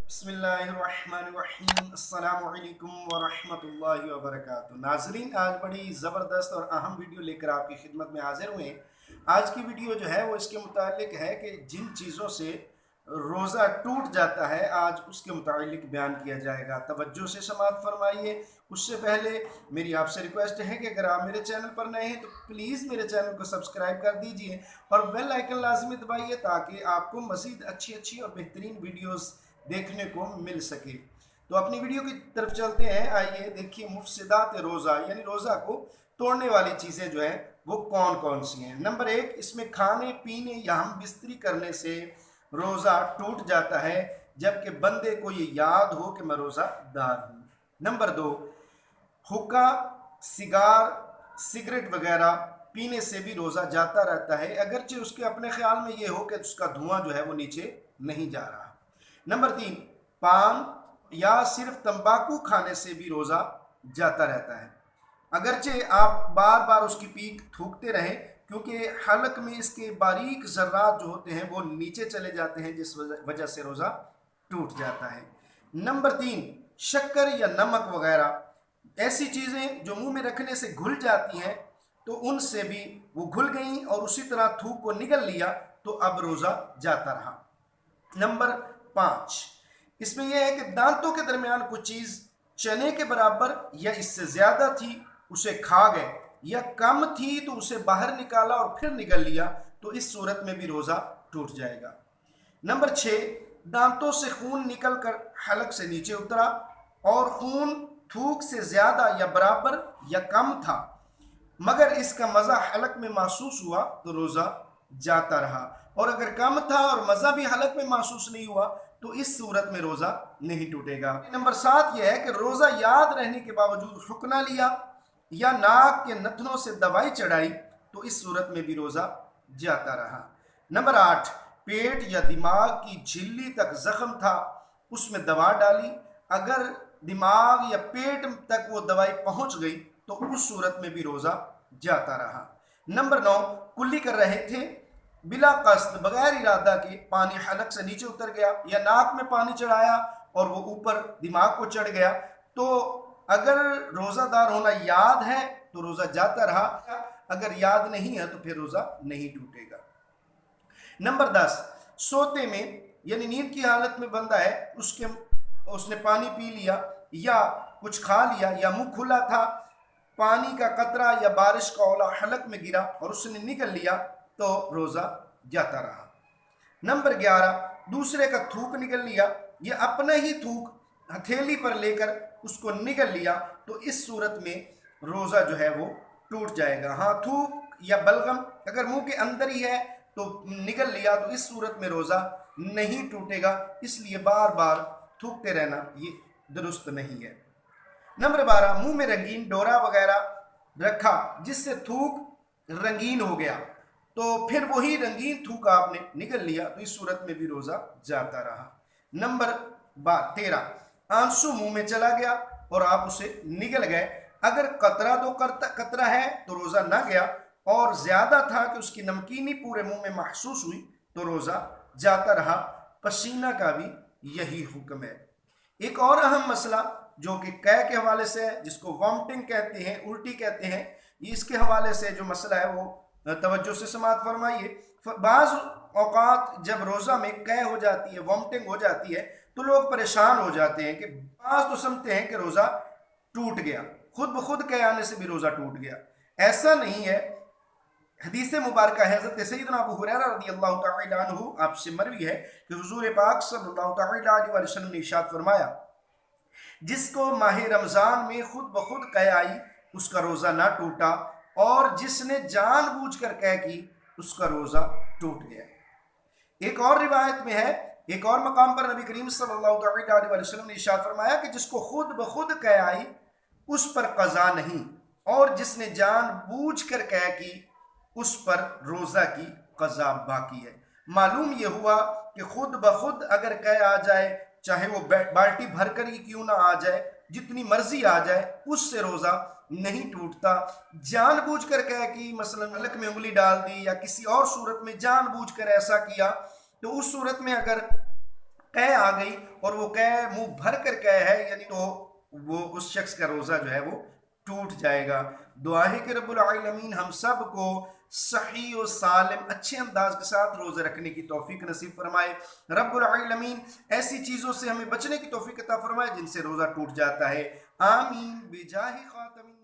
बिस्मिल्लाहिर्रहमानिर्रहीम अस्सलामुअलैकुम वरहमतुल्लाहि वबरकातुहू। नाज़रीन, आज बड़ी ज़बरदस्त और अहम वीडियो लेकर आपकी खिदमत में हाजिर हुए। आज की वीडियो जो है वो इसके मुतालिक है कि जिन चीज़ों से रोज़ा टूट जाता है, आज उसके मुतालिक बयान किया जाएगा। तवज्जो से समाअत फरमाइए। उससे पहले मेरी आपसे रिक्वेस्ट है कि अगर आप मेरे चैनल पर नए हैं तो प्लीज़ मेरे चैनल को सब्सक्राइब कर दीजिए और बेल आइकन लाजमी दबाइए ताकि आपको मज़ीद अच्छी और बेहतरीन वीडियोज़ देखने को मिल सके। तो अपनी वीडियो की तरफ चलते हैं। आइए देखिए, मुफसिदात रोज़ा यानी रोज़ा को तोड़ने वाली चीज़ें जो हैं वो कौन कौन सी हैं। नंबर 1, इसमें खाने पीने या हम बिस्तरी करने से रोज़ा टूट जाता है जबकि बंदे को ये याद हो कि मैं रोज़ादार हूँ। नंबर 2, हुक्का, सिगरेट वगैरह पीने से भी रोज़ा जाता रहता है, अगरचे उसके अपने ख्याल में ये हो कि उसका धुआं जो है वो नीचे नहीं जा रहा। नंबर 3, पान या सिर्फ तंबाकू खाने से भी रोज़ा जाता रहता है, अगरचे आप बार बार उसकी पीक थूकते रहें, क्योंकि हलक में इसके बारीक ज़र्रात जो होते हैं वो नीचे चले जाते हैं, जिस वजह से रोज़ा टूट जाता है। नंबर 3, शक्कर या नमक वगैरह ऐसी चीज़ें जो मुंह में रखने से घुल जाती हैं, तो उनसे भी वो घुल गई और उसी तरह थूक को निगल लिया तो अब रोज़ा जाता रहा। नंबर 5, इसमें यह है कि दांतों के दरमियान कुछ चीज़ चने के बराबर या इससे ज़्यादा थी, उसे खा गए, या कम थी तो उसे बाहर निकाला और फिर निगल लिया, तो इस सूरत में भी रोज़ा टूट जाएगा। नंबर 6, दांतों से खून निकल कर हलक से नीचे उतरा और खून थूक से ज़्यादा या बराबर या कम था, मगर इसका मज़ा हलक में महसूस हुआ तो रोज़ा जाता रहा, और अगर कम था और मज़ा भी हलक में महसूस नहीं हुआ तो इस सूरत में रोज़ा नहीं टूटेगा। नंबर 7 यह है कि रोज़ा याद रहने के बावजूद हुक्ना लिया या नाक के नथनों से दवाई चढ़ाई तो इस सूरत में भी रोज़ा जाता रहा। नंबर 8, पेट या दिमाग की झिल्ली तक ज़ख्म था, उसमें दवा डाली, अगर दिमाग या पेट तक वो दवाई पहुंच गई तो उस सूरत में भी रोज़ा जाता रहा। नंबर 9, कुल्ली कर रहे थे, बिला कस्द बगैर इरादा के पानी हलक से नीचे उतर गया या नाक में पानी चढ़ाया और वो ऊपर दिमाग को चढ़ गया, तो अगर रोज़ादार होना याद है तो रोज़ा जाता रहा, अगर याद नहीं है तो फिर रोज़ा नहीं टूटेगा। नंबर 10, सोते में यानी नींद की हालत में बंदा है, उसने पानी पी लिया या कुछ खा लिया या मुंह खुला था, पानी का कतरा या बारिश का ओला हलक में गिरा और उसने निगल लिया तो रोज़ा जाता रहा। नंबर 11, दूसरे का थूक निगल लिया या अपना ही थूक हथेली पर लेकर उसको निगल लिया तो इस सूरत में रोज़ा जो है वो टूट जाएगा। हाँ, थूक या बलगम अगर मुंह के अंदर ही है तो निगल लिया तो इस सूरत में रोज़ा नहीं टूटेगा, इसलिए बार बार थूकते रहना ये दुरुस्त नहीं है। नंबर 12, मुंह में रंगीन डोरा वगैरह रखा जिससे थूक रंगीन हो गया, तो फिर वही रंगीन थूक आपने निगल लिया तो इस सूरत में भी रोज़ा जाता रहा। नंबर 13, आंसू मुंह में चला गया और आप उसे निगल गए, अगर कतरा तो कतरा है तो रोज़ा ना गया और ज़्यादा था कि उसकी नमकीनी पूरे मुंह में महसूस हुई तो रोज़ा जाता रहा। पसीना का भी यही हुक्म है। एक और अहम मसला जो कि कै के हवाले से है, जिसको वॉमिटिंग कहते हैं, उल्टी कहते हैं, इसके हवाले से जो मसला है वो तवज्जो से समाअत फरमाइए। बाज़ औक़ात जब रोज़ा में कै हो जाती है, वॉमिटिंग हो जाती है, तो लोग परेशान हो जाते हैं कि बाज़ तो समझते हैं कि रोज़ा टूट गया, खुद ब खुद कै आने से भी रोज़ा टूट गया। ऐसा नहीं है। हदीस मुबारक है, हज़रत सैयदना अबू हुरैरा रज़ियल्लाहु तआला अन्हु आपसे मरवी है कि हुज़ूर पाक सल्लल्लाहु तआला अलैहि वसल्लम ने इरशाद फरमाया, जिसको माह रमज़ान में खुद ब खुद कै आई उसका रोज़ा ना टूटा, और जिसने जानबूझकर कै की उसका रोज़ा टूट गया। एक और रिवायत में है, एक और मकाम पर नबी करीम सल्लल्लाहु अलैहि वसल्लम ने इरशाद फरमाया कि जिसको खुद ब खुद कै आई उस पर क़ज़ा नहीं, और जिसने जानबूझकर कै की उस पर रोज़ा की क़ज़ा बाकी है। मालूम ये हुआ कि खुद ब खुद अगर कै आ जाए, चाहे वो बाल्टी भर कर ही क्यों ना आ जाए, जितनी मर्जी आ जाए, उससे रोज़ा नहीं टूटता। जानबूझकर कै की, मसलन हलक में उंगली डाल दी या किसी और सूरत में जानबूझकर ऐसा किया, तो उस सूरत में अगर قے آ گئی اور وہ قے منہ بھر کر قے ہے یعنی تو وہ اس شخص کا روزہ جو ہے وہ ٹوٹ جائے گا۔ دعا ہے کہ رب العالمین ہم سب کو صحیح و سالم اچھے انداز کے ساتھ روزہ رکھنے کی توفیق نصیب فرمائے۔ رب العالمین ایسی چیزوں سے ہمیں بچنے کی توفیق عطا فرمائے جن سے روزہ ٹوٹ جاتا ہے۔ آمین بجاہ خاتم